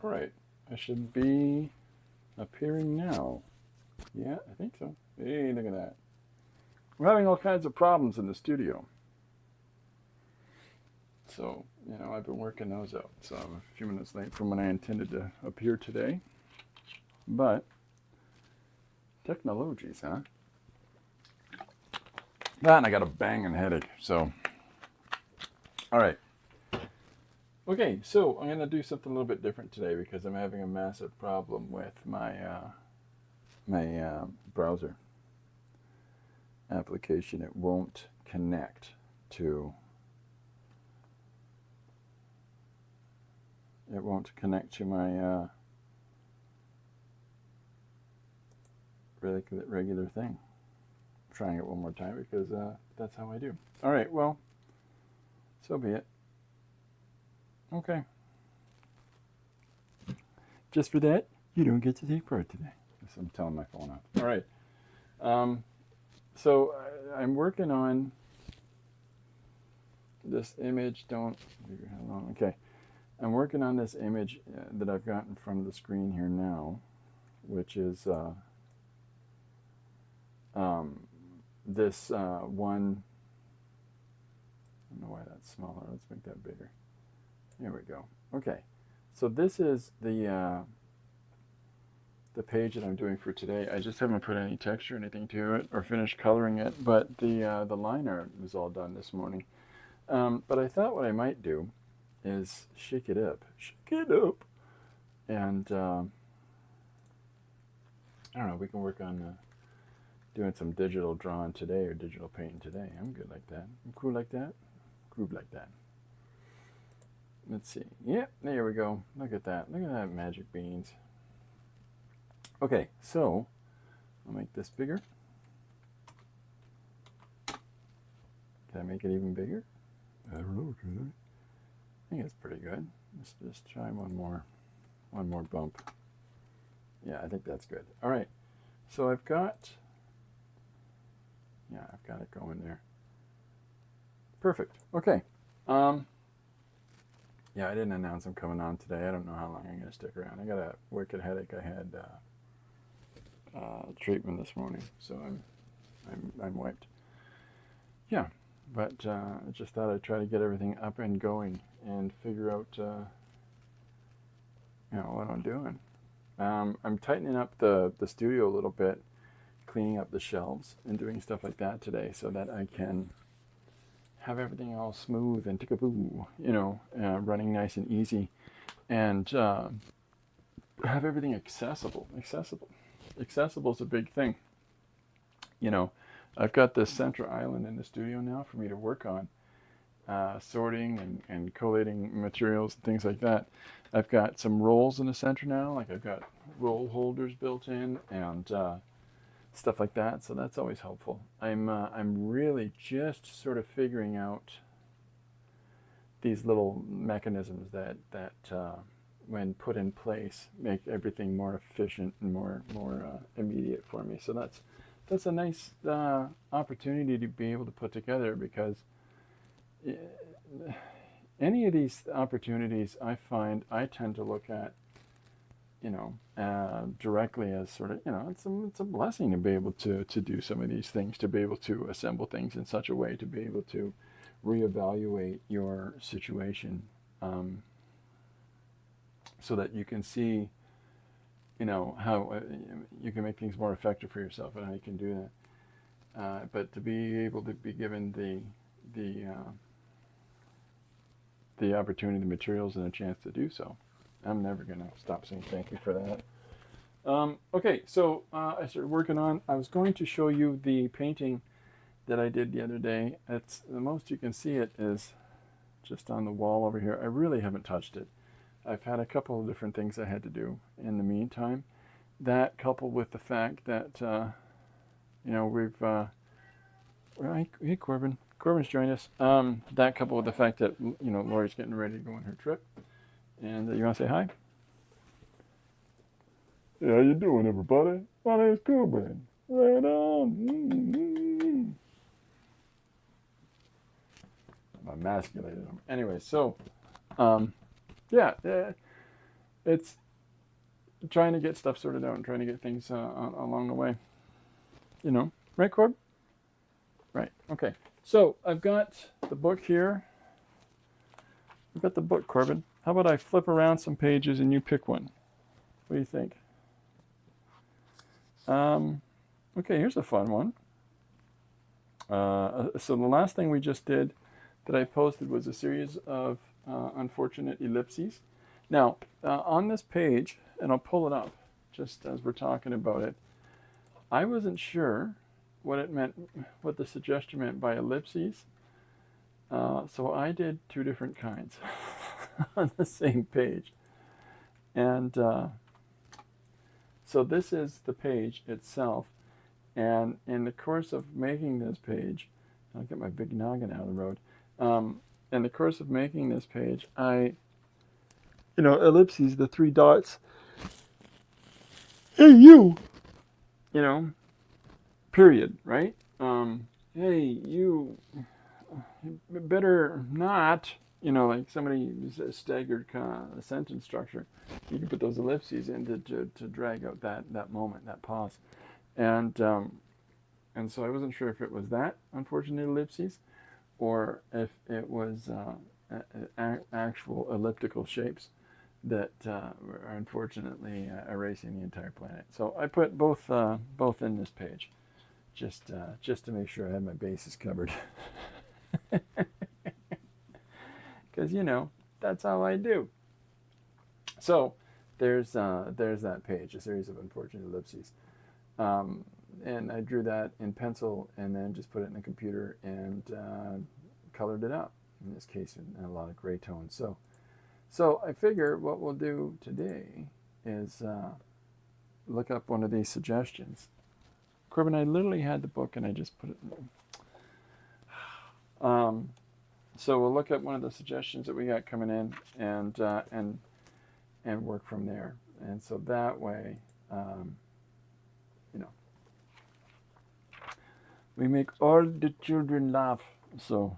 All right, I should be appearing now. Yeah, I think so. Hey, look at that. We're having all kinds of problems in the studio. So, I've been working those out. So I'm a few minutes late from when I intended to appear today. But, technologies, huh? That and I got a banging headache. So, all right. Okay, so I'm going to do something a little bit different today because I'm having a massive problem with my browser application. It won't connect to my regular thing. I'm trying it one more time because that's how I do. All right, well, so be it. Okay. Just for that, you don't get to take part today. So I'm telling my phone off. All right. So I'm working on this image. Don't leave your hand alone. Okay. I'm working on this image that I've got in front of the screen here now, which is this one. I don't know why that's smaller. Let's make that bigger. Here we go. Okay. So this is the page that I'm doing for today. I just haven't put any texture or anything to it or finished coloring it, but the line art was all done this morning. But I thought what I might do is shake it up, and I don't know. We can work on doing some digital drawing today or digital painting today. I'm good like that. I'm cool like that. Groove like that. Let's see. Yep, there we go. Look at that. Look at that magic beans. Okay, so I'll make this bigger. Can I make it even bigger? I don't know, can I think it's pretty good. Let's just try one more bump. Yeah, I think that's good. All right, so I've got it going there. Perfect. Okay. Yeah, I didn't announce I'm coming on today. I don't know how long I'm going to stick around. I got a wicked headache. I had treatment this morning, so I'm wiped. Yeah, but I just thought I'd try to get everything up and going and figure out what I'm doing. I'm tightening up the studio a little bit, cleaning up the shelves and doing stuff like that today, so that I can have everything all smooth and tickaboo, running nice and easy, and have everything accessible. Accessible is a big thing. I've got this center island in the studio now for me to work on, sorting and collating materials and things like that. I've got some rolls in the center now, like I've got roll holders built in and stuff like that. So that's always helpful. I'm really just sort of figuring out these little mechanisms that when put in place, make everything more efficient and more immediate for me. So that's a nice opportunity to be able to put together, because any of these opportunities I find I tend to look at directly as sort of, it's a blessing to be able to do some of these things, to be able to assemble things in such a way to be able to reevaluate your situation, so that you can see, how you can make things more effective for yourself and how you can do that. But to be able to be given the opportunity, the materials, and a chance to do so, I'm never going to stop saying thank you for that. Okay, so I started working on, I was going to show you the painting that I did the other day. It's the most you can see it is just on the wall over here. I really haven't touched it. I've had a couple of different things I had to do in the meantime. That, coupled with the fact that, we've, hey Corbin. Corbin's joined us. That, coupled with the fact that, Lori's getting ready to go on her trip. And you want to say hi? Yeah, how you doing, everybody? My name's Corbin. Right on. I'm emasculated him. Anyway, so, yeah, it's trying to get stuff sorted out and trying to get things along the way. You know, right, Corb? Right. Okay. So I've got the book here. I've got the book, Corbin. How about I flip around some pages and you pick one? What do you think? Okay, here's a fun one. So the last thing we just did that I posted was a series of unfortunate ellipses. Now, on this page, and I'll pull it up just as we're talking about it, I wasn't sure what it meant, what the suggestion meant by ellipses. So I did two different kinds on the same page. And so this is the page itself. And in the course of making this page, I'll get my big noggin out of the road. In the course of making this page, ellipses, the three dots. Hey, you period, right? Hey, you better not, like somebody uses a staggered sentence structure. You can put those ellipses in to drag out that moment, that pause. And so I wasn't sure if it was that unfortunate ellipses or if it was actual elliptical shapes that were unfortunately erasing the entire planet. So I put both in this page, just to make sure I had my bases covered. Because that's how I do. So there's that page, a series of unfortunate ellipses. And I drew that in pencil and then just put it in the computer and colored it up, in this case in a lot of gray tones. So I figure what we'll do today is look up one of these suggestions. Corbin, I literally had the book and I just put it in. So we'll look at one of the suggestions that we got coming in and work from there. And so that way, we make all the children laugh. So,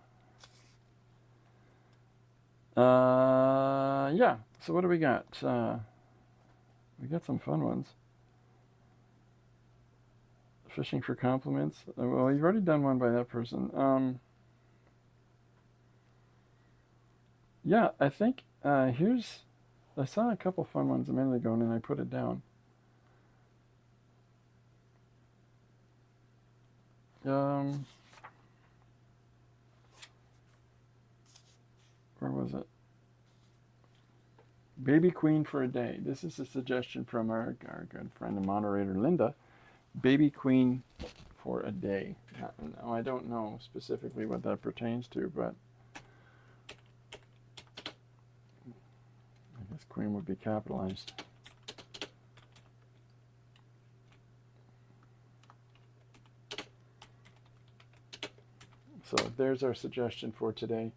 yeah. So what do we got? We got some fun ones. Fishing for compliments. Well, you've already done one by that person. Yeah, I think I saw a couple fun ones a minute ago and then I put it down. Where was it? Baby Queen for a day. This is a suggestion from our good friend and moderator, Linda. Baby Queen for a day. Now, I don't know specifically what that pertains to, but I guess Queen would be capitalized. So there's our suggestion for today,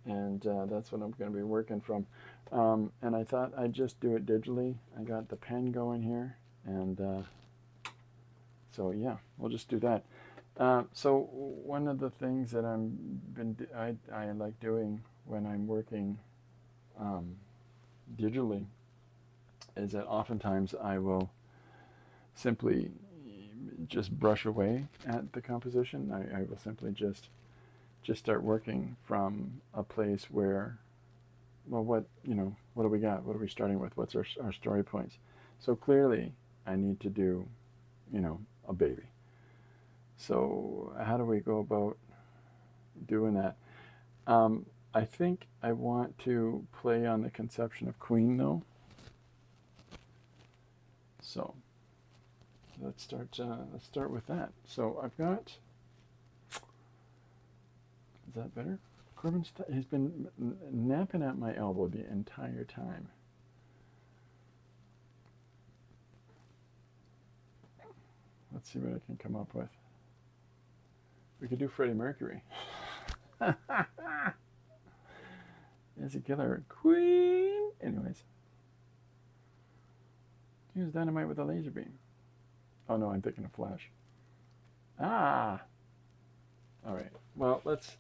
and that's what I'm going to be working from. And I thought I'd just do it digitally. I got the pen going here, and so yeah, we'll just do that. So one of the things that I like doing when I'm working digitally is that oftentimes I will simply just brush away at the composition. I will simply just start working from a place where, well, what do we got? What are we starting with? What's our story points? So clearly I need to do, a baby. So how do we go about doing that? I think I want to play on the conception of queen, though. So let's start with that. So I've got. Is that better? Corbin has been napping at my elbow the entire time. Let's see what I can come up with. We could do Freddie Mercury. Is a killer queen. Anyways. Use dynamite with a laser beam. Oh no, I'm thinking of Flash. Ah! Alright, well, let's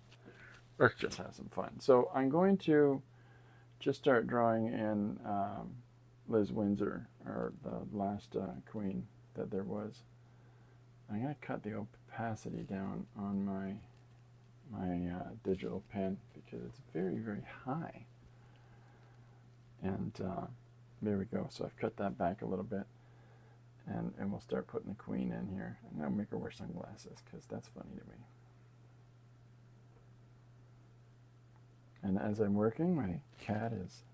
just have some fun. So I'm going to just start drawing in Liz Windsor, or the last queen that there was. I'm going to cut the opacity down on my digital pen because it's very, very high. And there we go. So I've cut that back a little bit. And we'll start putting the queen in here. I'm going to make her wear sunglasses because that's funny to me. And as I'm working, my cat is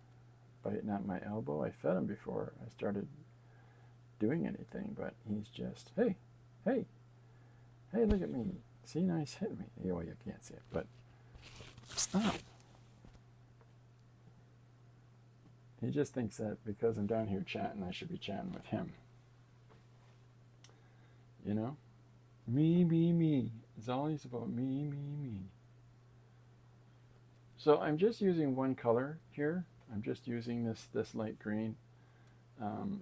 biting at my elbow. I fed him before I started doing anything, but he's just, hey, hey, hey, look at me. See, nice hit me. Oh, you can't see it, but stop. He just thinks that because I'm down here chatting, I should be chatting with him. You know? Me, me, me. It's always about me, me, me. So I'm just using one color here. I'm just using this light green.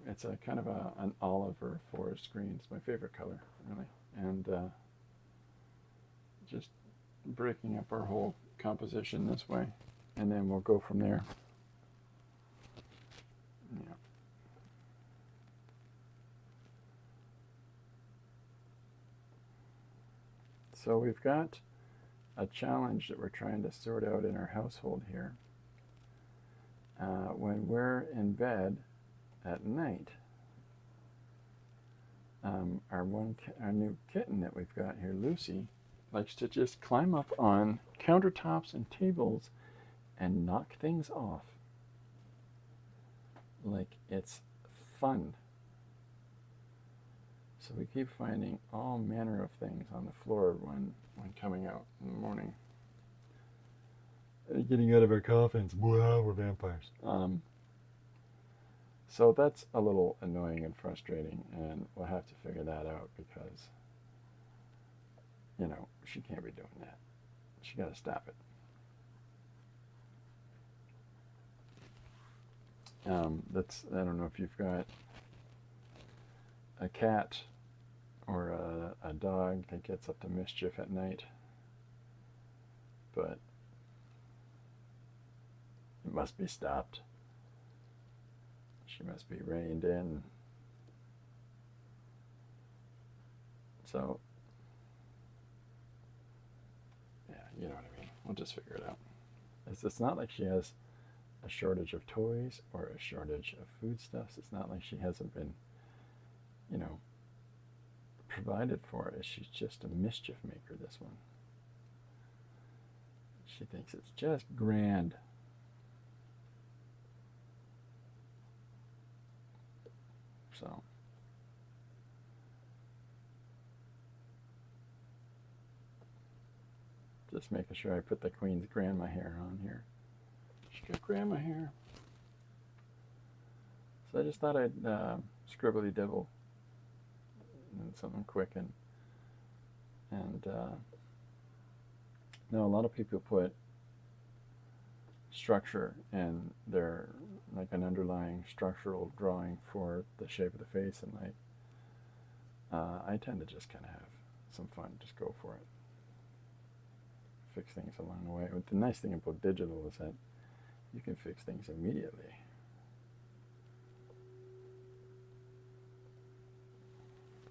It's a kind of an olive or forest green. It's my favorite color, really. And just breaking up our whole composition this way. And then we'll go from there. Yeah. So we've got a challenge that we're trying to sort out in our household here. When we're in bed at night, our new kitten that we've got here, Lucy, likes to just climb up on countertops and tables and knock things off like it's fun. So we keep finding all manner of things on the floor when coming out in the morning. Getting out of our coffins. Wow, we're vampires. So that's a little annoying and frustrating, and we'll have to figure that out because, you know, she can't be doing that. She got to stop it. I don't know if you've got a cat or a dog that gets up to mischief at night, but it must be stopped. She must be reined in. So, yeah, you know what I mean. We'll just figure it out. It's not like she has a shortage of toys or a shortage of foodstuffs. It's not like she hasn't been, you know, provided for it. She's just a mischief maker, this one. She thinks it's just grand. So just making sure I put the Queen's grandma hair on here. She got grandma hair. So I just thought I'd scribbly dibble and something quick and now a lot of people put structure in their, like an underlying structural drawing for the shape of the face, and I tend to just kind of have some fun, just go for it, fix things along the way. But the nice thing about digital is that you can fix things immediately.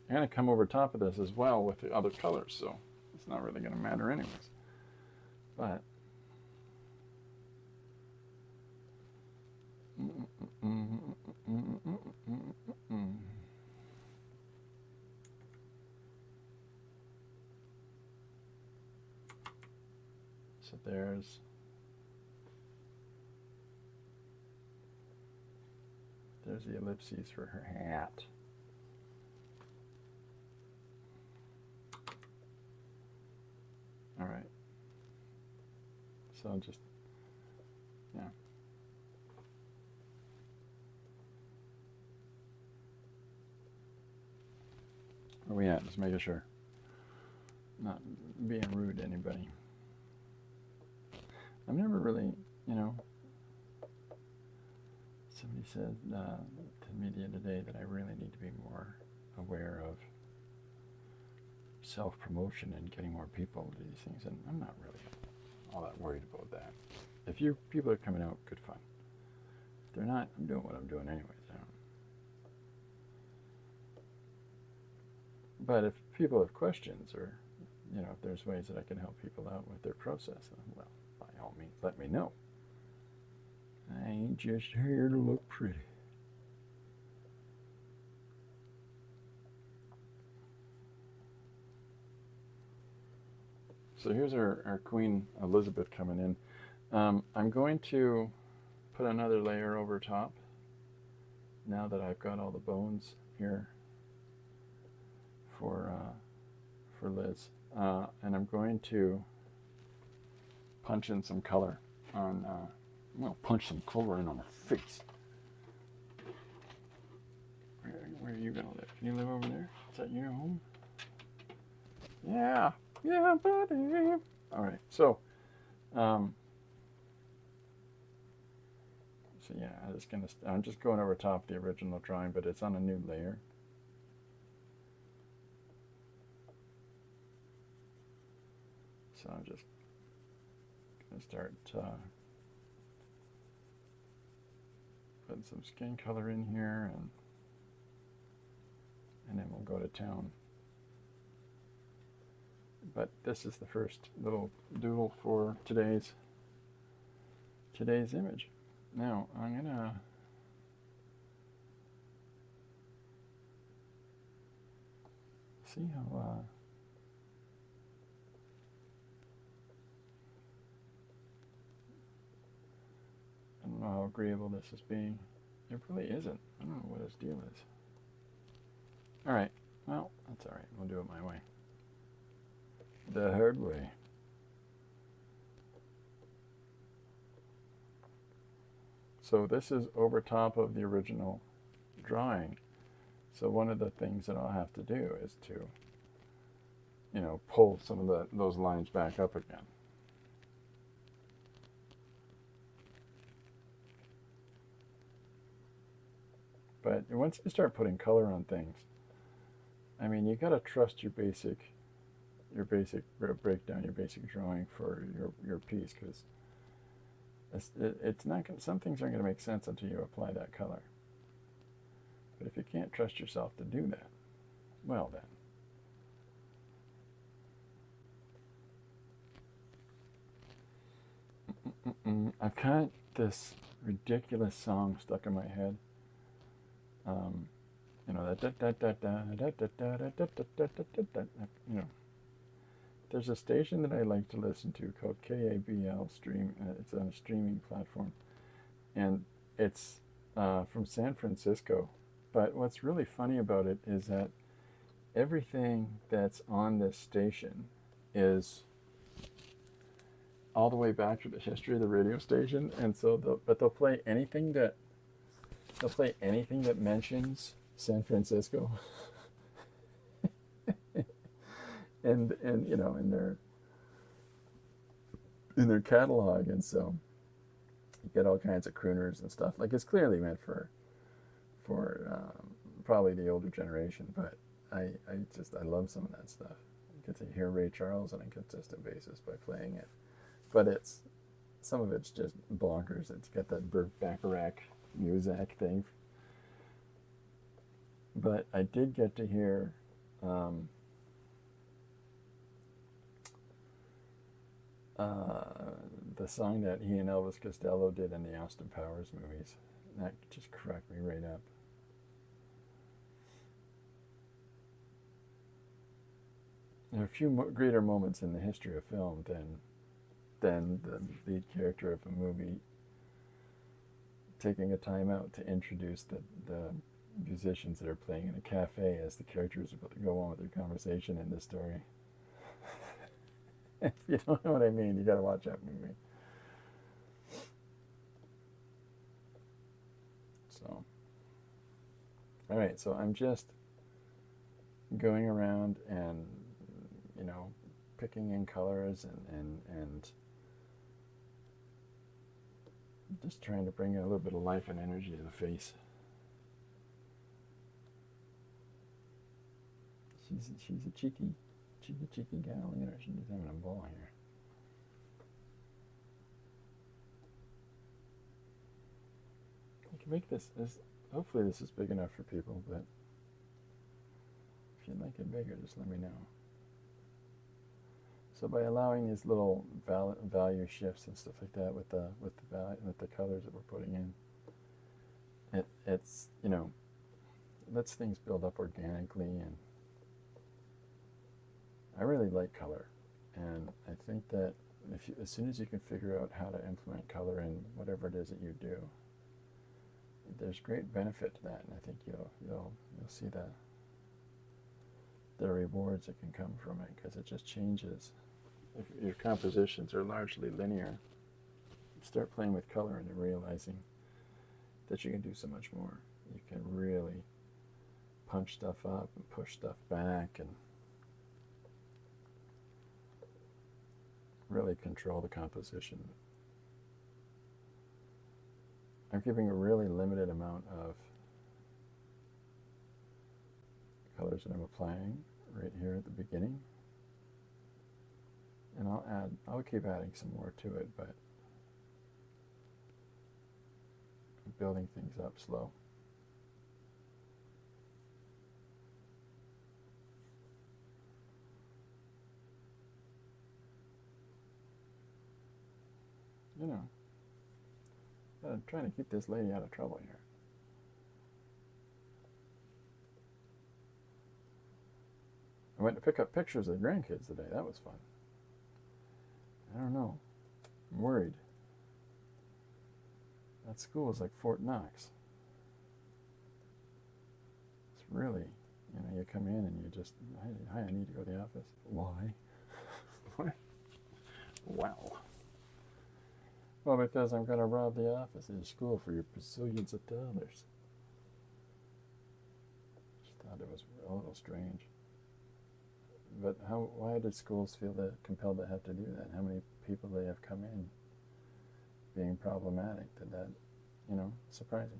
I'm going to come over top of this as well with the other colors, so it's not really going to matter anyways. But so there's the ellipses for her hat. All right. So just, yeah. Where we at? Just making sure. Not being rude to anybody. I've never really, you know, somebody said to me the other day that I really need to be more aware of self-promotion and getting more people to do these things, and I'm not really all that worried about that. If people are coming out, good fun. If they're not, I'm doing what I'm doing anyways. I But if people have questions, or if there's ways that I can help people out with their process, well, by all means, let me know. I ain't just here to look pretty. So here's our Queen Elizabeth coming in. I'm going to put another layer over top now that I've got all the bones here for Liz. And I'm going to punch in some color on, punch some color in on her face. Where are you going to live? Can you live over there? Is that your home? Yeah, buddy. All right, so yeah, I'm just going over top the original drawing, but it's on a new layer. So I'm just going to start putting some skin color in here, and then we'll go to town. But this is the first little doodle for today's image. Now I'm gonna see how I don't know how agreeable this is being. It really isn't. I don't know what his deal is. All right. Well, that's all right. We'll do it my way. The hard way. So this is over top of the original drawing. So one of the things that I'll have to do is to, pull some of those lines back up again. But once you start putting color on things, I mean, you got to trust your basic breakdown, your basic drawing for your piece, because it's not gonna, some things aren't going to make sense until you apply that color. But if you can't trust yourself to do that, well then. I've got this ridiculous song stuck in my head. There's a station that I like to listen to called KABL Stream. It's on a streaming platform, and it's from San Francisco. But what's really funny about it is that everything that's on this station is all the way back to the history of the radio station, and so they'll play anything that mentions San Francisco. and in their catalog, and so you get all kinds of crooners and stuff. Like, it's clearly meant for probably the older generation, but I love some of that stuff. You get to hear Ray Charles on a consistent basis by playing it, but some of it's just bonkers. It's got that Burt Bacharach Muzak thing. But I did get to hear the song that he and Elvis Costello did in the Austin Powers movies. That just cracked me right up. There are a few greater moments in the history of film than the lead character of a movie taking a time out to introduce the musicians that are playing in a cafe as the characters are about to go on with their conversation in the story. If you don't know what I mean, you got to watch that movie. So, all right, so I'm just going around and picking in colors and just trying to bring a little bit of life and energy to the face. She's a cheeky gal. Look at her. She's having a ball here. I can make this. Hopefully this is big enough for people, but If you'd like it bigger, just let me know. So by allowing these little value shifts and stuff like that with the colors that we're putting in, it's lets things build up organically. And I really like color, and I think that as soon as you can figure out how to implement color in whatever it is that you do, there's great benefit to that, and I think you'll see the rewards that can come from it, because it just changes. If your compositions are largely linear, start playing with color and realizing that you can do so much more. You can really punch stuff up and push stuff back and really control the composition. I'm keeping a really limited amount of colors that I'm applying right here at the beginning. And I'll keep adding some more to it, but I'm building things up slow. I'm trying to keep this lady out of trouble here. I went to pick up pictures of the grandkids today. That was fun. I don't know. I'm worried. That school is like Fort Knox. It's really, you come in and you just, hi, I need to go to the office. Why? What? Wow. Well, because I'm going to rob the office of your school for your bazillions of dollars. Just thought it was a little strange. But why did schools feel compelled to have to do that? How many people they have come in being problematic? That, surprising.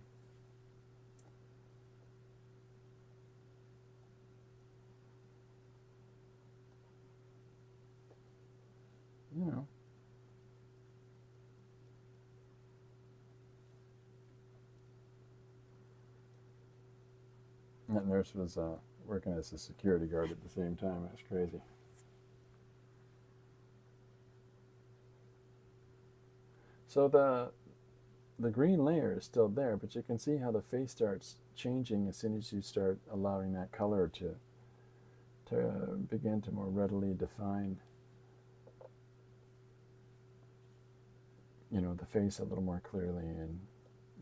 That nurse was working as a security guard at the same time. It was crazy. So the green layer is still there, but you can see how the face starts changing as soon as you start allowing that color to begin to more readily define the face a little more clearly, and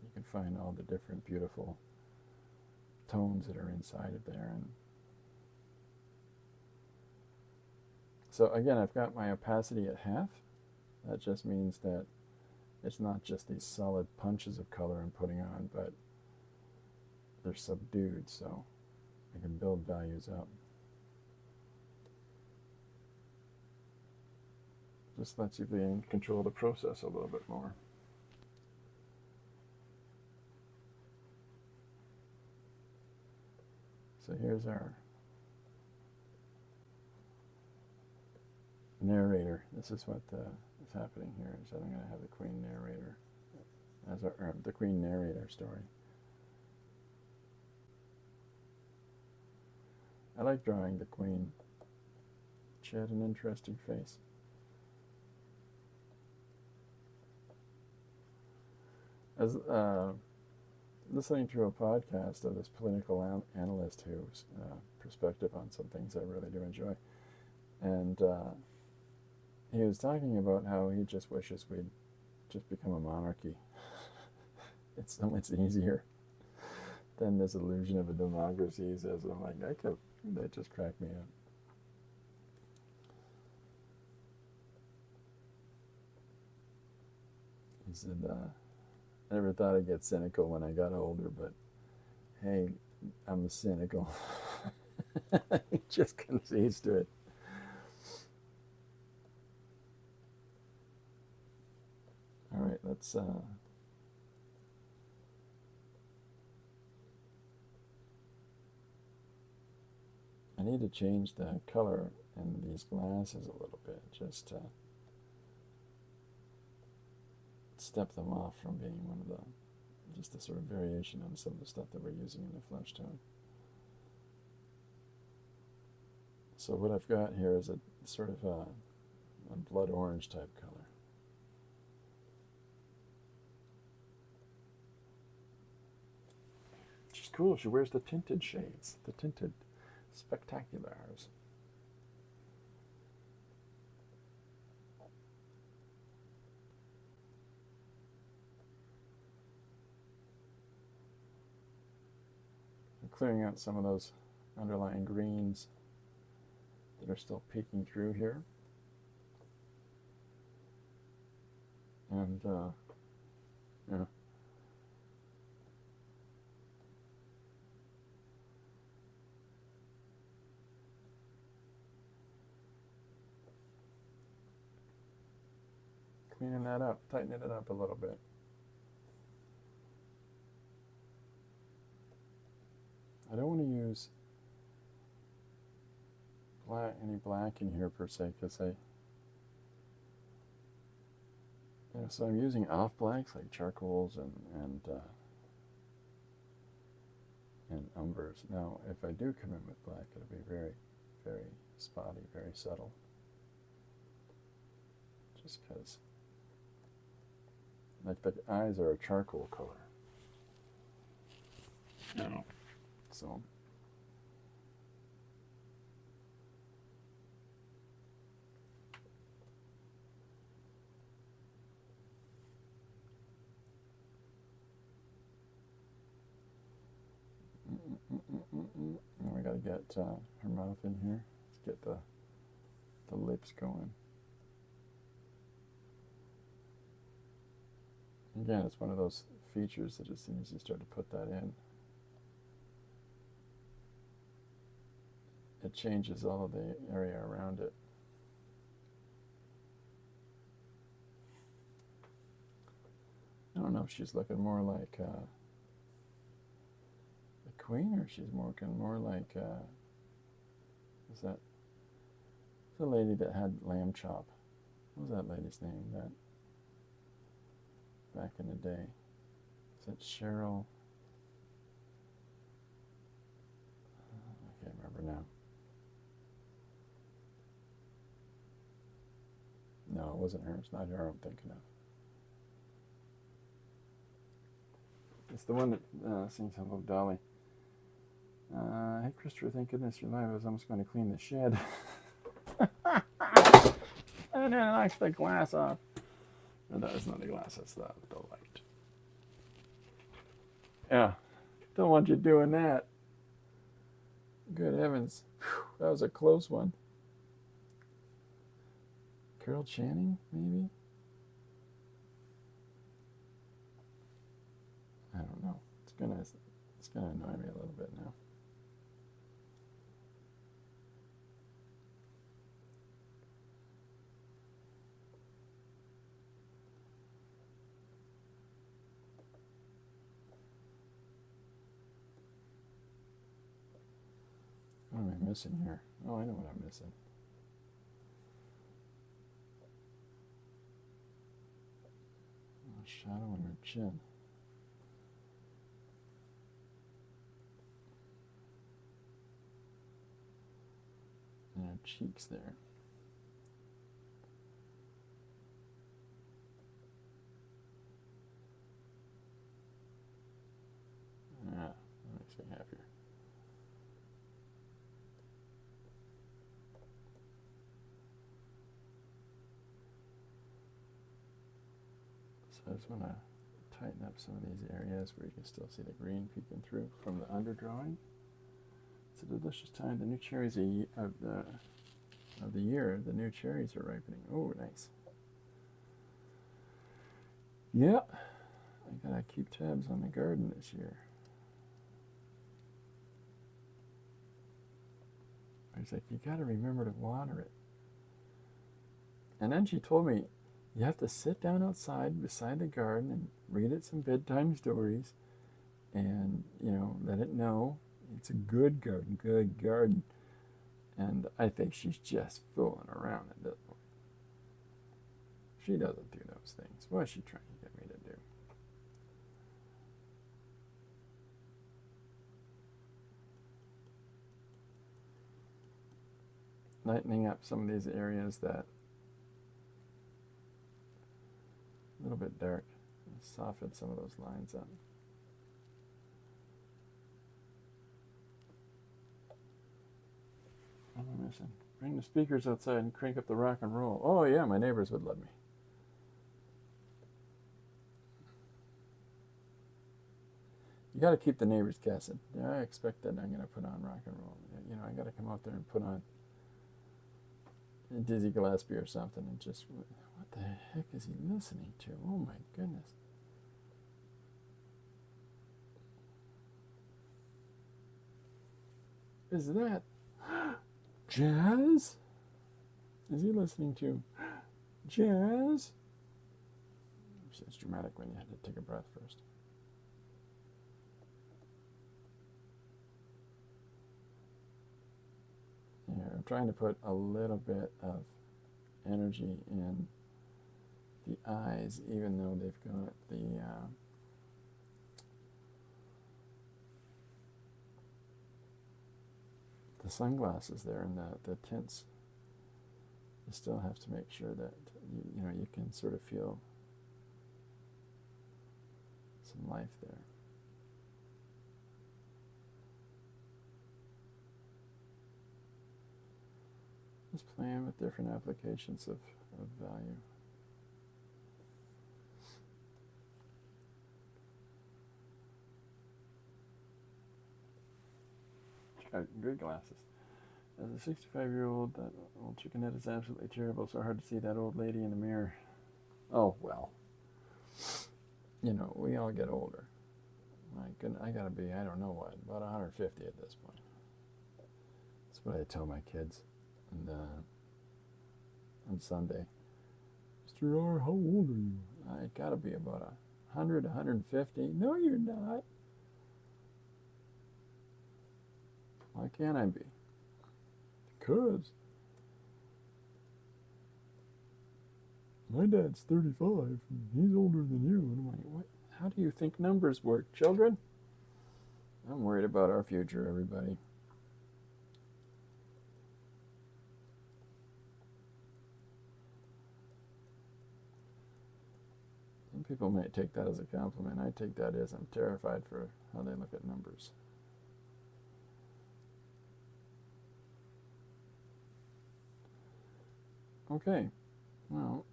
you can find all the different beautiful tones that are inside of there. And so again, I've got my opacity at half. That just means that it's not just these solid punches of color I'm putting on, but they're subdued, so I can build values up. Just lets you be in control of the process a little bit more. So here's our narrator. This is what is happening here. So I'm going to have the queen narrator as the queen narrator story. I like drawing the queen. She had an interesting face. As listening to a podcast of this political analyst whose perspective on some things I really do enjoy, and he was talking about how he just wishes we'd just become a monarchy. It's so much easier than this illusion of a democracy. He says, I'm like, that just cracked me up. He said, I never thought I'd get cynical when I got older, but hey, I'm cynical. He just concedes to it. All right, let's I need to change the color in these glasses a little bit, just to step them off from being one of just a sort of variation on some of the stuff that we're using in the flesh tone. So what I've got here is a sort of a blood orange type color. She's cool. She wears the tinted shades, the tinted spectaculars. I'm clearing out some of those underlying greens that are still peeking through here. And, yeah. Cleaning that up, tightening it up a little bit. I don't want to use any black in here per se, because so I'm using off blacks like charcoals and umbers. Now, if I do come in with black, it'll be very, very spotty, very subtle. Just because, like, the eyes are a charcoal color. No. So. Now we got to get her mouth in here. Let's get the lips going. Again, it's one of those features that as soon as you start to put that in, it changes all of the area around it. I don't know if she's looking more like the Queen, or she's looking more like is that the lady that had lamb chop? What was that lady's name? That back in the day, is it Cheryl? I can't remember now. No, it wasn't her. It's not her I'm thinking of. It's the one that sings Hello Dolly. Hey Christopher, thank goodness you're live. I was almost going to clean the shed. And then I knocked the glass off. No, that was not the glass, that's the light. Yeah, don't want you doing that. Good heavens. Whew, that was a close one. Carol Channing, maybe? I don't know. It's gonna annoy me a little bit now. What am I missing here? Oh, I know what I'm missing. A shadow on her chin. And her cheeks there. Yeah, that makes me happier. So I just want to tighten up some of these areas where you can still see the green peeking through from the underdrawing. It's a delicious time. The new cherries of the year. The new cherries are ripening. Oh, nice. Yeah, I gotta keep tabs on the garden this year. I was like, you gotta remember to water it. And then she told me, you have to sit down outside beside the garden and read it some bedtime stories and, let it know it's a good garden. And I think she's just fooling around at this point. She doesn't do those things. What is she trying to get me to do? lightening up some of these areas that a little bit dark. Soften some of those lines up. What am I missing? Bring the speakers outside and crank up the rock and roll. Oh yeah, my neighbors would let me. You got to keep the neighbors guessing. Yeah, I expect that I'm going to put on rock and roll. You know, I got to come out there and put on Dizzy Gillespie or something and just, what the heck is he listening to? Oh my goodness. Is that jazz? Is he listening to jazz? It's dramatic when you had to take a breath first. Here, I'm trying to put a little bit of energy in the eyes, even though they've got the sunglasses there and the tints. You still have to make sure that you know you can sort of feel some life there. Just playing with different applications of value. Got good glasses. As a 65-year-old, that old chickenette is absolutely terrible. So hard to see that old lady in the mirror. Oh, well. You know, we all get older. My goodness, I gotta be, I don't know what, about 150 at this point. That's what I tell my kids. And on Sunday, Mr. R, how old are you? I gotta be about 100, 150. No, you're not. Why can't I be? Because my dad's 35 and he's older than you. And I'm like, what? How do you think numbers work, children? I'm worried about our future, everybody. Some people may take that as a compliment. I take that as I'm terrified for how they look at numbers. Okay, well,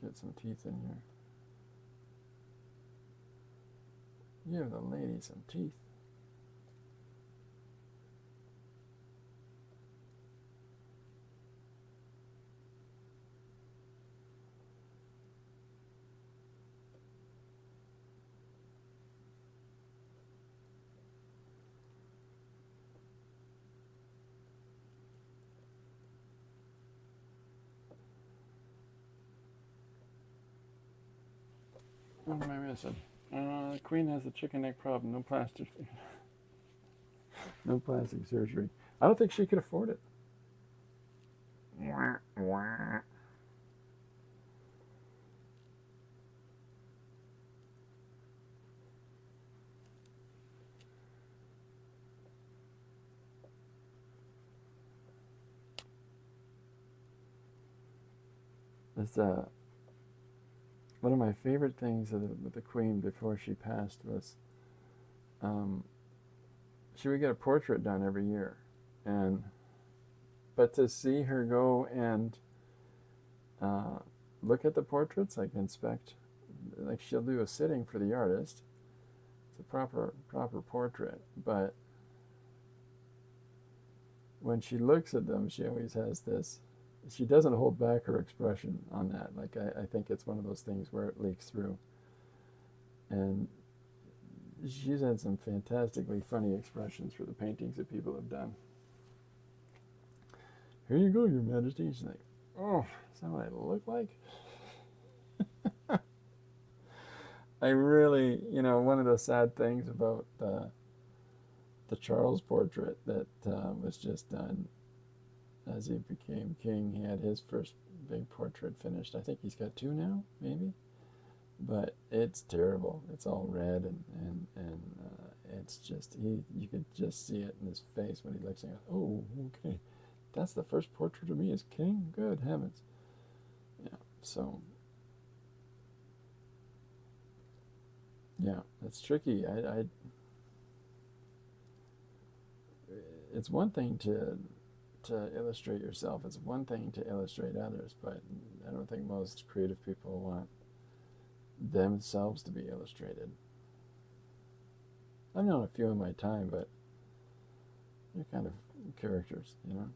let's get some teeth in here. Give the lady some teeth. What am I missing? The Queen has a chicken neck problem. No plastic, no plastic surgery. I don't think she could afford it. It's one of my favorite things with the Queen before she passed was she would get a portrait done every year, but to see her go and look at the portraits, like inspect, like she'll do a sitting for the artist. It's a proper portrait, but when she looks at them, she always has this. She doesn't hold back her expression on that. Like I think it's one of those things where it leaks through. And she's had some fantastically funny expressions for the paintings that people have done. Here you go, Your Majesty. She's like, oh, is that what I look like? I really, you know, one of the sad things about the Charles portrait that was just done as he became king, he had his first big portrait finished. I think he's got two now, maybe. but it's terrible. It's all red and it's just you could just see it in his face when he looks at it. Oh, okay, that's the first portrait of me as king. Good heavens! Yeah, so yeah, it's tricky. It's one thing to illustrate yourself. It's one thing to illustrate others, but I don't think most creative people want themselves to be illustrated. I've known a few in my time, but they're kind of characters, you know.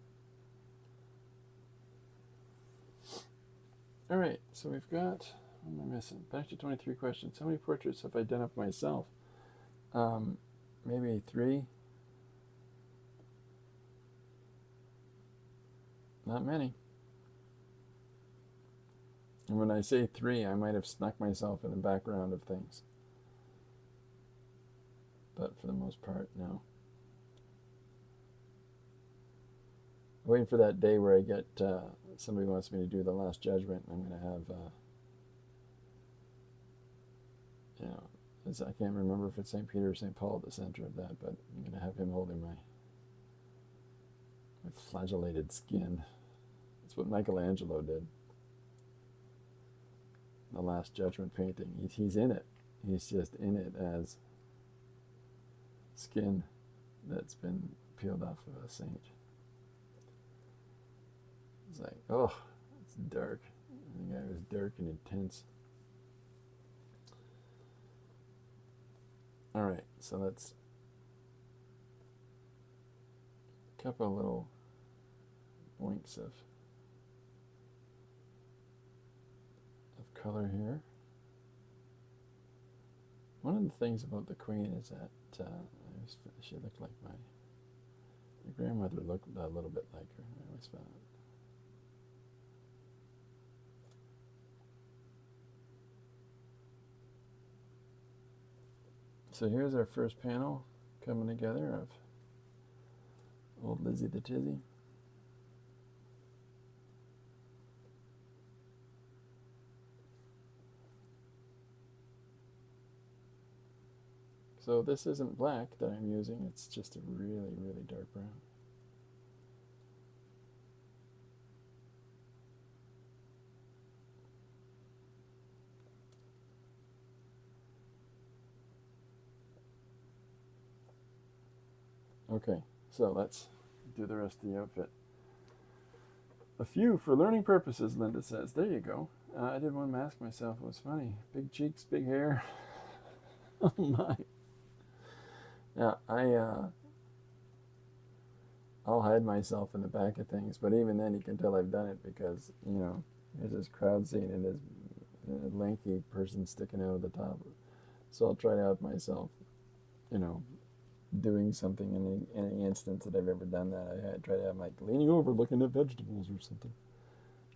All right, so we've got, what am I missing? Back to 23 questions. How many portraits have I done of myself? Maybe 3. Not many. And when I say 3, I might have snuck myself in the background of things. But for the most part, no. I'm waiting for that day where I get somebody wants me to do the Last Judgment. I'm going to have, you know, I can't remember if it's St. Peter or St. Paul at the center of that, but I'm going to have him holding my flagellated skin. That's what Michelangelo did. The Last Judgment painting. He's in it. He's just in it as skin that's been peeled off of a saint. It's like, oh, it's dark. The guy was dark and intense. All right, so that's a couple of little points of color here. One of the things about the Queen is that she looked like my grandmother looked a little bit like her. I always found. So here's our first panel coming together of old Lizzie the Tizzy. So this isn't black that I'm using, it's just a really, really dark brown. Okay, so let's do the rest of the outfit. A few for learning purposes, Linda says. There you go. I did one mask myself. It was funny. Big cheeks, big hair. Oh my. Yeah, I'll hide myself in the back of things, but even then you can tell I've done it because, you know, there's this crowd scene and this lanky person sticking out of the top. So I'll try to have myself, you know, doing something in any instance that I've ever done that. I try to have like leaning over looking at vegetables or something.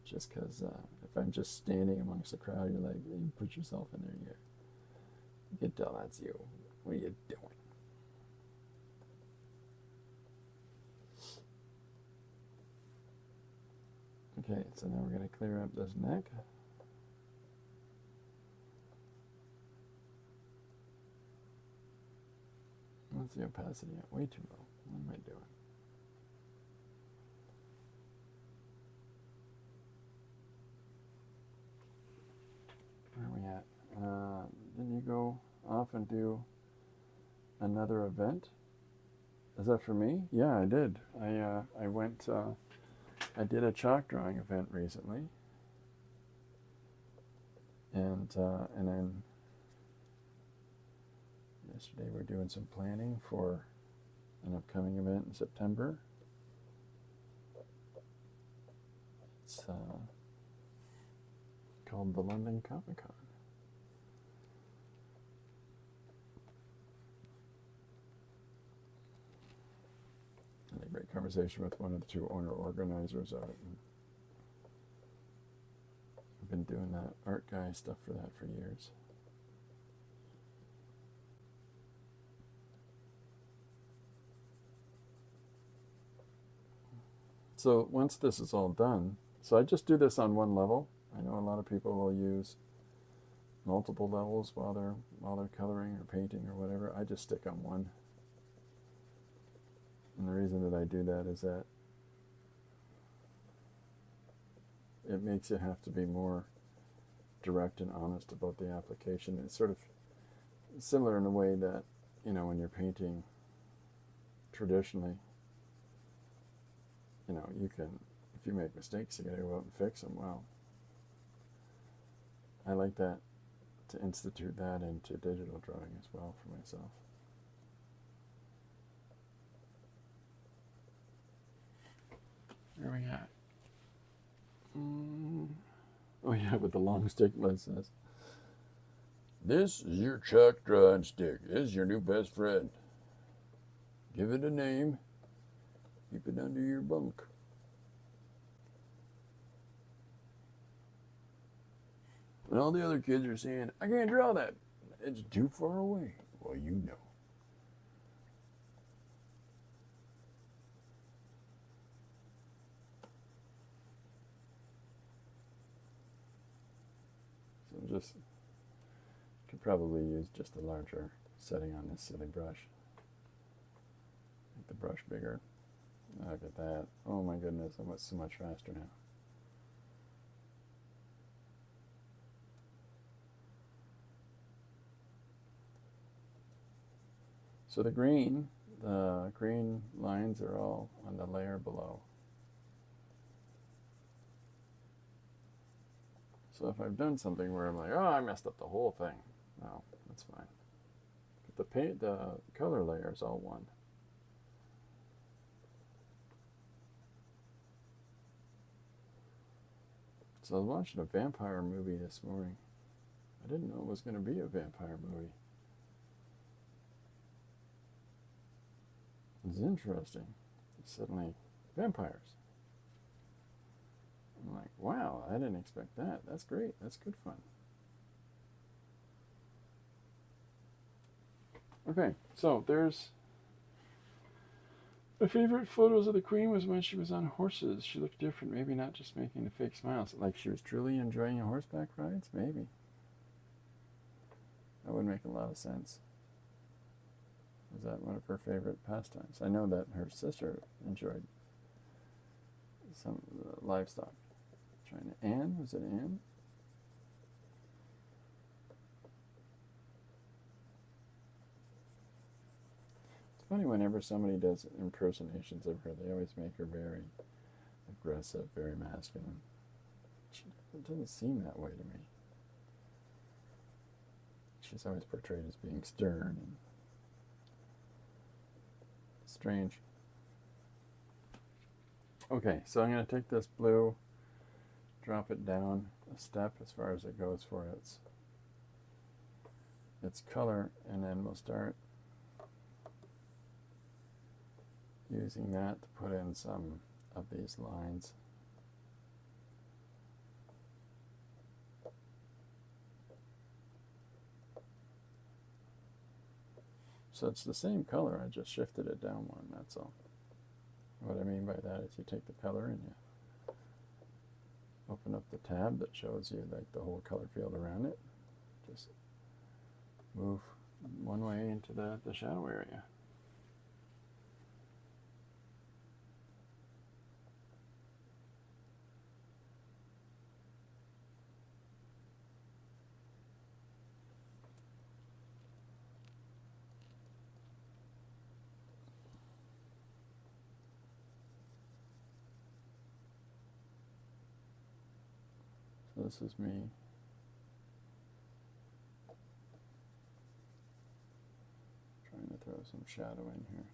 Just because if I'm just standing amongst the crowd, you're like, you put yourself in there, you can tell that's you. What are you doing? Okay, so now we're going to clear up this neck. What's the opacity at? Way too low. What am I doing? Where are we at? Didn't you go off and do another event? Is that for me? Yeah, I did. I went. I did a chalk drawing event recently, and then yesterday we're doing some planning for an upcoming event in September. It's called the London Comic Con. I had a great conversation with one of the 2 owner organizers of it. I've been doing that art guy stuff for that for years. So once this is all done, so I just do this on one level. I know a lot of people will use multiple levels while they're coloring or painting or whatever. I just stick on one. And the reason that I do that is that it makes you have to be more direct and honest about the application. It's sort of similar in a way that, when you're painting traditionally, you can, if you make mistakes, you gotta go out and fix them. Well, I like that, to institute that into digital drawing as well for myself. Where are we at? Oh yeah, with the long stick, Liz says. This is your chalk drawing stick. This is your new best friend. Give it a name. Keep it under your bunk. And all the other kids are saying, I can't draw that. It's too far away. Well, you know. So just could probably use just a larger setting on this silly brush. Make the brush bigger. Look at that. Oh my goodness, I'm so much faster now. So the green lines are all on the layer below. So if I've done something where I'm like, oh, I messed up the whole thing, no, that's fine. But the color layer is all one. So I was watching a vampire movie this morning. I didn't know it was going to be a vampire movie. It's interesting. Suddenly, vampires. I'm like, wow, I didn't expect that. That's great. That's good fun. Okay, so there's my favorite photos of the Queen was when she was on horses. She looked different, maybe not just making the fake smiles. Like she was truly enjoying horseback rides, maybe. That would make a lot of sense. Was that one of her favorite pastimes? I know that her sister enjoyed some livestock. Anne? Was it Anne? It's funny whenever somebody does impersonations of her, they always make her very aggressive, very masculine. It doesn't seem that way to me. She's always portrayed as being stern and strange. Okay, so I'm going to take this blue, drop it down a step as far as it goes for its color, and then we'll start using that to put in some of these lines. So it's the same color, I just shifted it down one, that's all. What I mean by that is you take the color and you open up the tab that shows you like the whole color field around it. Just move one way into the shadow area. So this is me trying to throw some shadow in here.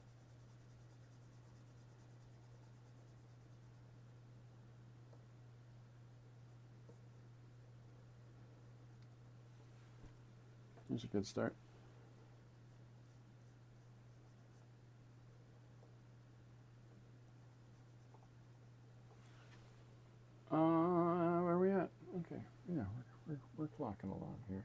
Here's a good start. Where are we at? Okay, yeah, we're clocking along here.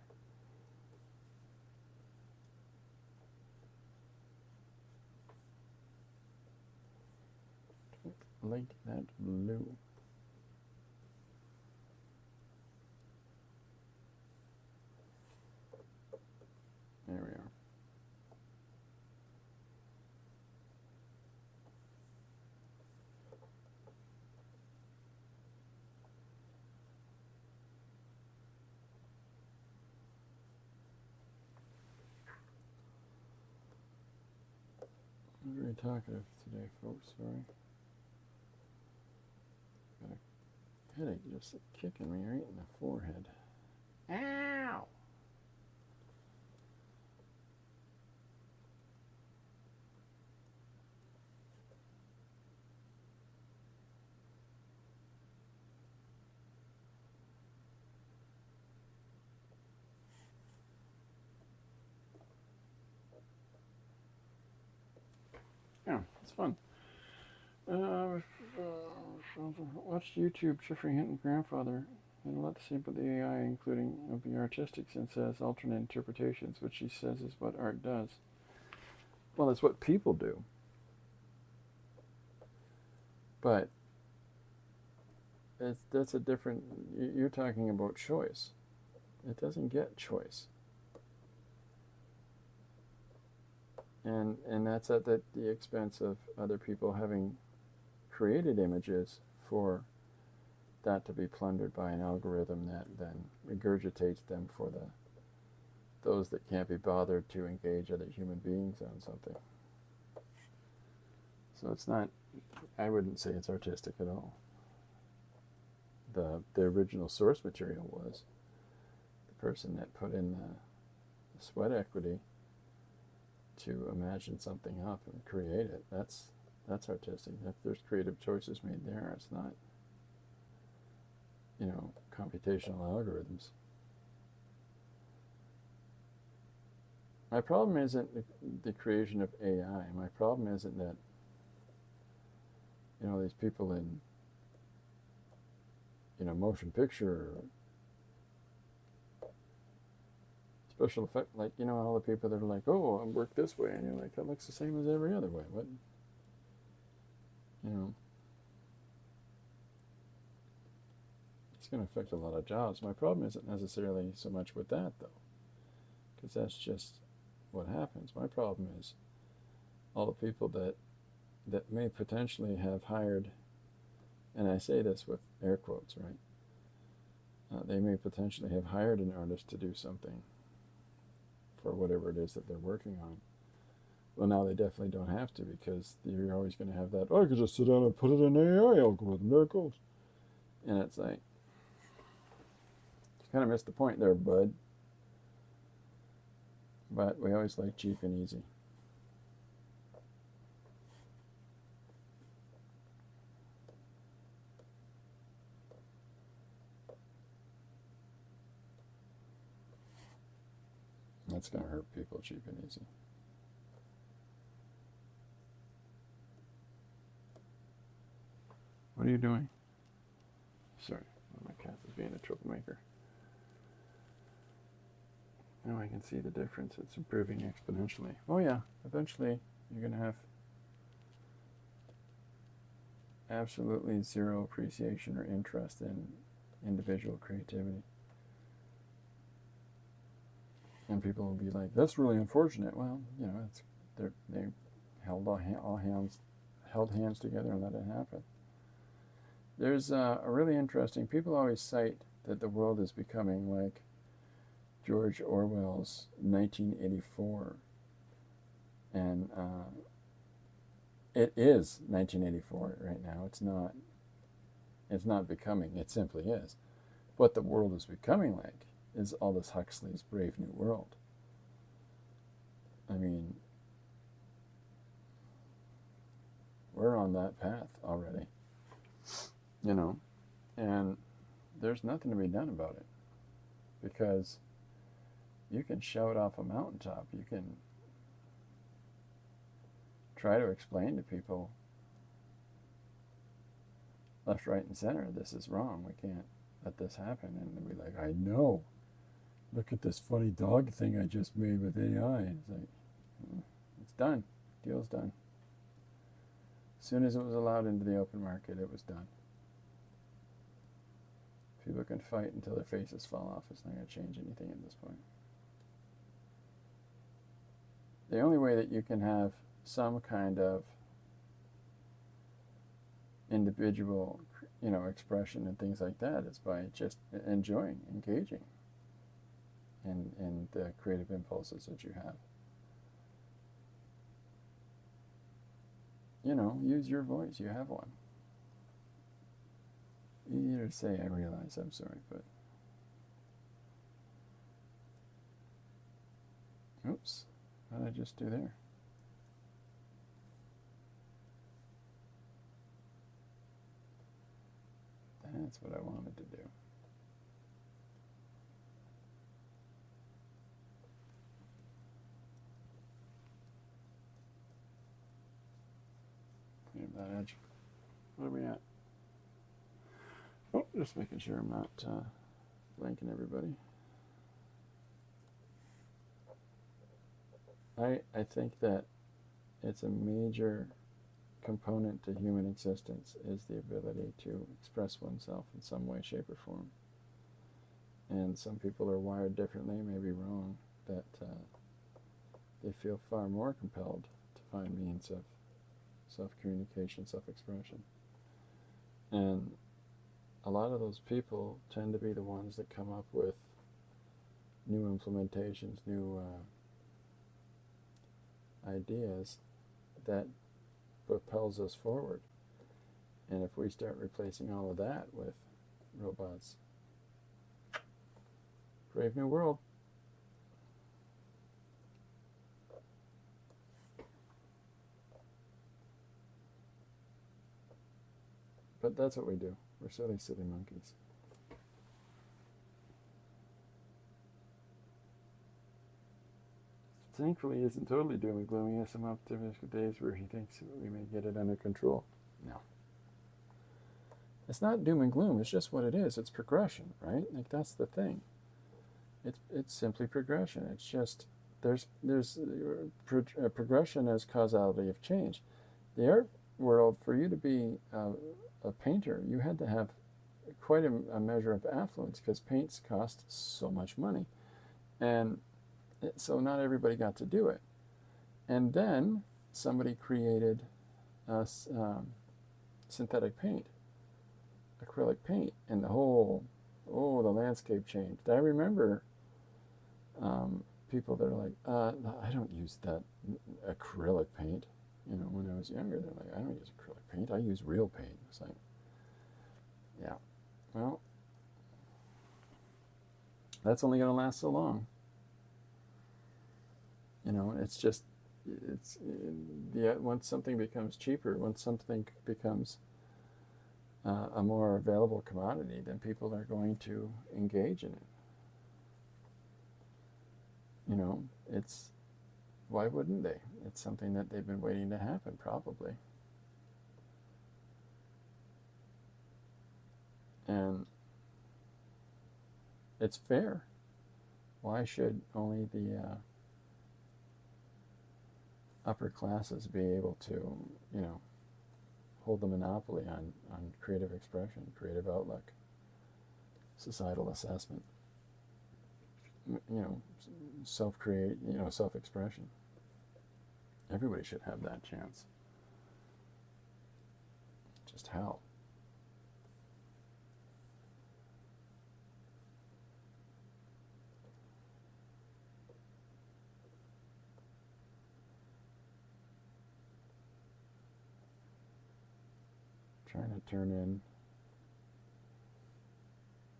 Like that blue. I'm very talkative today, folks. Sorry. Got a headache just kicking me right in the forehead. Ow! Yeah, it's fun. Watched YouTube. Jeffrey Hinton grandfather had a lot to say about the AI, including of the artistic sense as alternate interpretations, which he says is what art does. Well, it's what people do. But that's a different. You're talking about choice. It doesn't get choice. And that's at the expense of other people having created images for that to be plundered by an algorithm that then regurgitates them for those that can't be bothered to engage other human beings on something. So it's not, I wouldn't say it's artistic at all. The original source material was the person that put in the sweat equity to imagine something up and create it. That's artistic. If there's creative choices made there, it's not, computational algorithms. My problem isn't the creation of AI. My problem isn't that, these people in, motion picture or special effect, like, all the people that are like, oh, I work this way, and you're like, that looks the same as every other way. What, it's going to affect a lot of jobs. My problem isn't necessarily so much with that, though, because that's just what happens. My problem is all the people that may potentially have hired, and I say this with air quotes, right? They may potentially have hired an artist to do something for whatever it is that they're working on. Well, now they definitely don't have to, because you're always going to have that, oh, I could just sit down and put it in an AI algorithm, there it goes. And it's like, you kind of missed the point there, bud. But we always like cheap and easy. That's going to hurt people, cheap and easy. What are you doing? Sorry, my cat is being a troublemaker. Now I can see the difference. It's improving exponentially. Oh yeah, eventually you're going to have absolutely zero appreciation or interest in individual creativity. And people will be like, that's really unfortunate. Well, they held hands together and let it happen. There's a really interesting, people always cite that the world is becoming like George Orwell's 1984. And it is 1984 right now. It's not becoming, it simply is. What the world is becoming like is Aldous Huxley's Brave New World. I mean, we're on that path already, and there's nothing to be done about it, because you can shout off a mountaintop, you can try to explain to people left, right, and center, this is wrong, we can't let this happen, and they'll be like, I know, look at this funny dog thing I just made with AI. It's like, it's done, deal's done. As soon as it was allowed into the open market, it was done. People can fight until their faces fall off. It's not going to change anything at this point. The only way that you can have some kind of individual, expression and things like that is by just enjoying, engaging in the creative impulses that you have. use your voice. You have one. Easier to say, I realize. I'm sorry, but... Oops. What did I just do there? That's what I wanted to do. Clean up that edge. What are we at? Oh, just making sure I'm not blanking everybody. I think that it's a major component to human existence is the ability to express oneself in some way, shape, or form. And some people are wired differently, maybe wrong, that they feel far more compelled to find means of self-communication, self-expression. And a lot of those people tend to be the ones that come up with new implementations, new ideas that propels us forward. And if we start replacing all of that with robots, brave new world. But that's what we do. We're silly, silly monkeys. Thankfully, he isn't totally doom and gloom. He has some optimistic days where he thinks we may get it under control. No. It's not doom and gloom. It's just what it is. It's progression, right? Like, that's the thing. It's simply progression. It's just there's progression as causality of change. The art world, for you to be a painter, you had to have quite a measure of affluence because paints cost so much money. And so not everybody got to do it. And then somebody created synthetic paint, acrylic paint, and the landscape changed. I remember people that are like, I don't use that acrylic paint. When I was younger, they're like, I don't use acrylic paint. I use real paint. It's like, yeah, well, that's only going to last so long. Once something becomes cheaper, once something becomes a more available commodity, then people are going to engage in it. Why wouldn't they? It's something that they've been waiting to happen, probably. And it's fair. Why should only the upper classes be able to, hold the monopoly on creative expression, creative outlook, societal assessment, self-expression? Everybody should have that chance. Just how? Trying to turn in.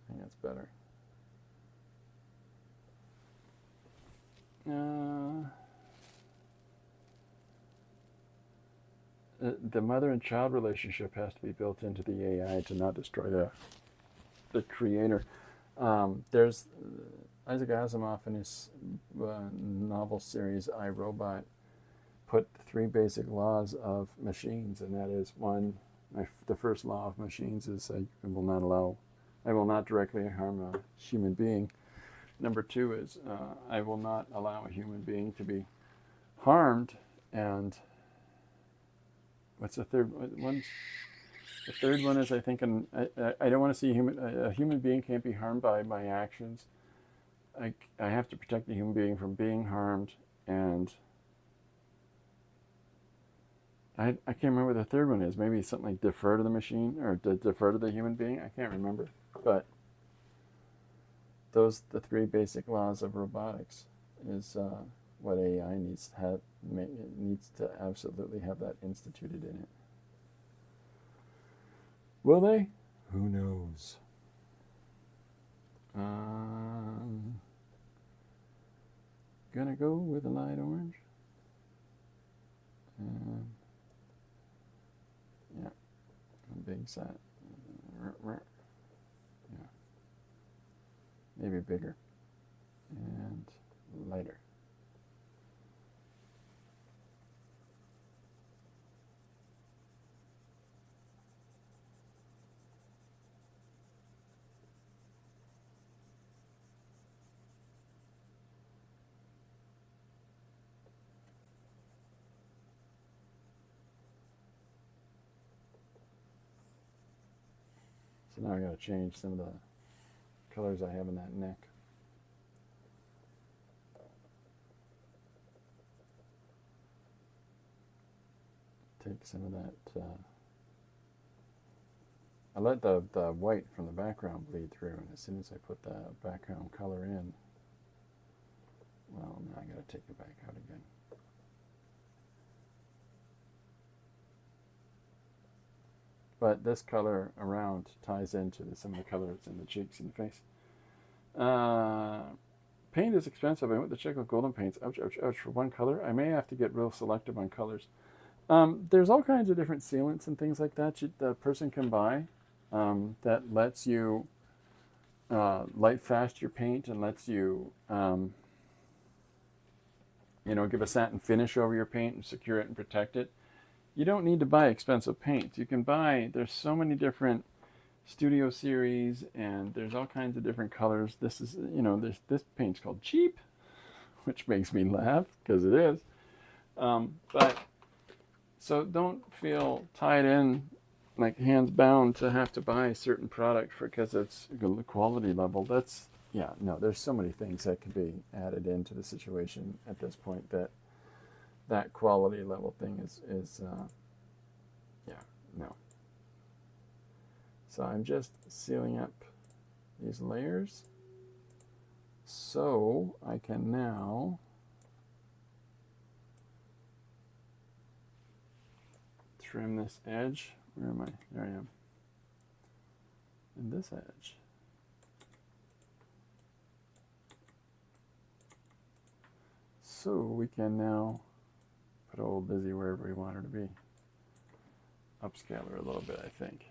I think that's better. The mother and child relationship has to be built into the AI to not destroy the creator. There's Isaac Asimov in his novel series I, Robot put 3 basic laws of machines, and that is, one, the first law of machines is I will not directly harm a human being. Number 2 is I will not allow a human being to be harmed. And what's the third one? The third one is, I think, I don't want to see a human being can't be harmed by my actions. I have to protect the human being from being harmed, and I can't remember what the third one is. Maybe something like defer to the machine or defer to the human being. I can't remember. But the 3 basic laws of robotics is what AI needs to have. It needs to absolutely have that instituted in it. Will they? Who knows? Gonna go with a light orange. And yeah, a big set. Yeah, maybe bigger and lighter. So now I got to change some of the colors I have in that neck. Take some of that. I let the white from the background bleed through, and as soon as I put the background color in, well, now I got to take it back out again. But this color around ties into some of the colors in the cheeks and the face. Paint is expensive. I went to check with Golden Paints. Ouch, ouch, ouch. For one color, I may have to get real selective on colors. There's all kinds of different sealants and things like that the person can buy that lets you light fast your paint and lets you, give a satin finish over your paint and secure it and protect it. You don't need to buy expensive paints. You can buy, there's so many different studio series and there's all kinds of different colors. This is, this paint's called cheap, which makes me laugh because it is. But so don't feel tied in, like hands bound to have to buy a certain product because it's the quality level. There's so many things that can be added into the situation at this point that quality level thing is no. So I'm just sealing up these layers so I can now trim this edge. Where am I? There I am. And this edge. So we can now put old Busy wherever we want her to be. Upscale her a little bit, I think.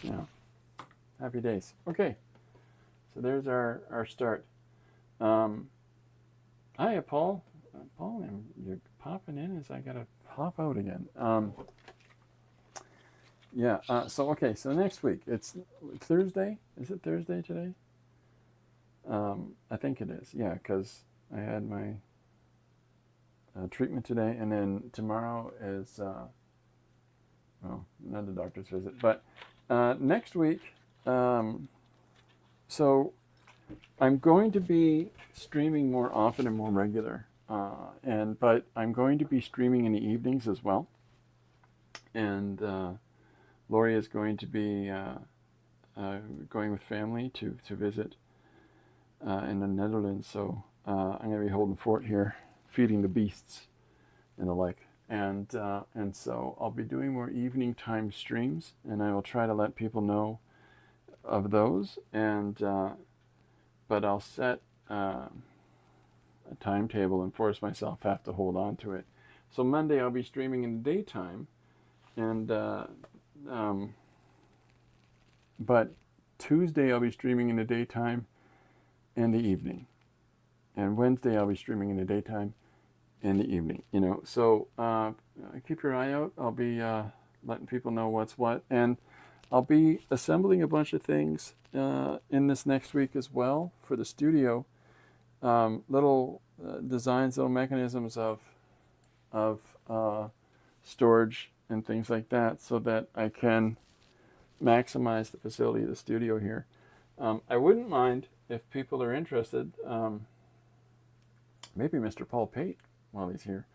Yeah. Happy days. Okay. So there's our start. Hiya, Paul. Paul, you're popping in as I gotta pop out again. So next week, it's Thursday. Is it Thursday today? I think it is. Yeah, because I had my treatment today, and then tomorrow is another doctor's visit. But next week, so I'm going to be streaming more often and more regular, but I'm going to be streaming in the evenings as well. And Lori is going to be going with family to visit in the Netherlands. So I'm going to be holding fort here, feeding the beasts and the like. And so I'll be doing more evening time streams, and I will try to let people know of those. But I'll set a timetable and force myself have to hold on to it. So Monday I'll be streaming in the daytime, but Tuesday I'll be streaming in the daytime and the evening, and Wednesday I'll be streaming in the daytime and the evening. So keep your eye out. I'll be letting people know what's what, and I'll be assembling a bunch of things in this next week as well for the studio. Little designs, little mechanisms of storage and things like that, so that I can maximize the facility of the studio here. I wouldn't mind if people are interested. Maybe Mr. Paul Pate while he's here.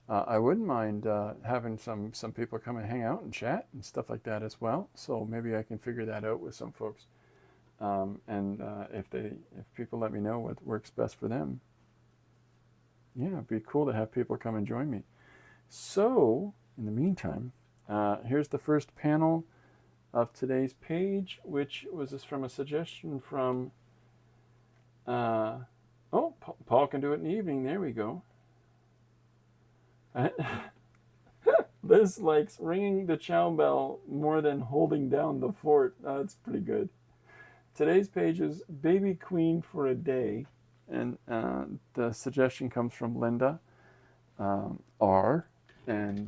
I wouldn't mind having some people come and hang out and chat and stuff like that as well. So maybe I can figure that out with some folks. And if people let me know what works best for them, yeah, it'd be cool to have people come and join me. So in the meantime, here's the first panel of today's page, which was from a suggestion from. Oh, Paul can do it in the evening. There we go. Liz likes ringing the chow bell more than holding down the fort. That's pretty good. Today's page is Baby Queen for a Day. And the suggestion comes from Linda R. And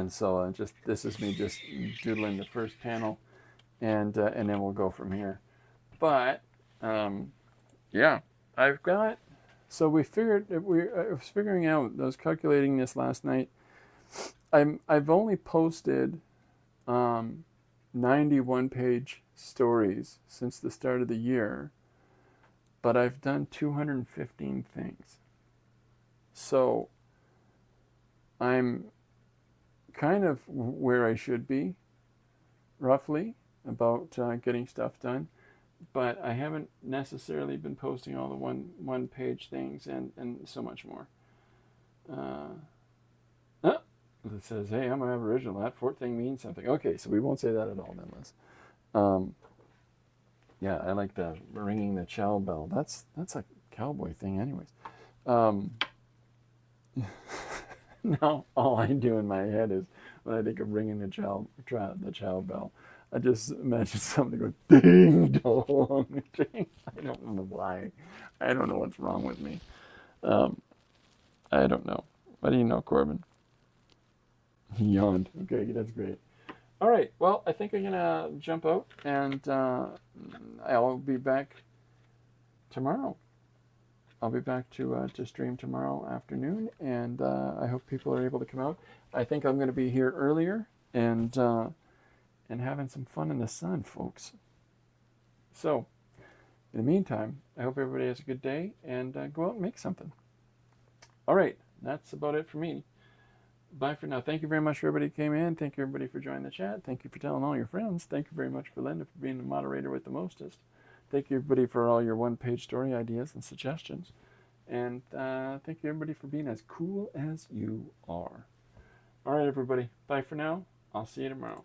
so this is me just doodling the first panel, and then we'll go from here. But yeah, I've got. So I was figuring out. I was calculating this last night. I've only posted 91 page stories since the start of the year, but I've done 215 things. So I'm kind of where I should be, roughly, about getting stuff done. But I haven't necessarily been posting all the one page things and so much more. It says, hey, I'm an Aboriginal. That fort thing means something. Okay, so we won't say that at all then, Liz. Yeah, I like the ringing the chow bell. That's a cowboy thing anyways. Now all I do in my head is when I think of ringing the chow bell, I just imagine something going ding dong ding. I don't know why. I don't know what's wrong with me. I don't know. What do you know, Corbin? He yawned. Okay, that's great. All right. Well, I think I'm gonna jump out, and I'll be back tomorrow. I'll be back to stream tomorrow afternoon, and I hope people are able to come out. I think I'm going to be here earlier and having some fun in the sun, folks. So, in the meantime, I hope everybody has a good day and go out and make something. All right, that's about it for me. Bye for now. Thank you very much for everybody who came in. Thank you everybody for joining the chat. Thank you for telling all your friends. Thank you very much for Linda for being the moderator with the mostest. Thank you everybody for all your one-page story ideas and suggestions. And thank you everybody for being as cool as you are. All right, everybody. Bye for now. I'll see you tomorrow.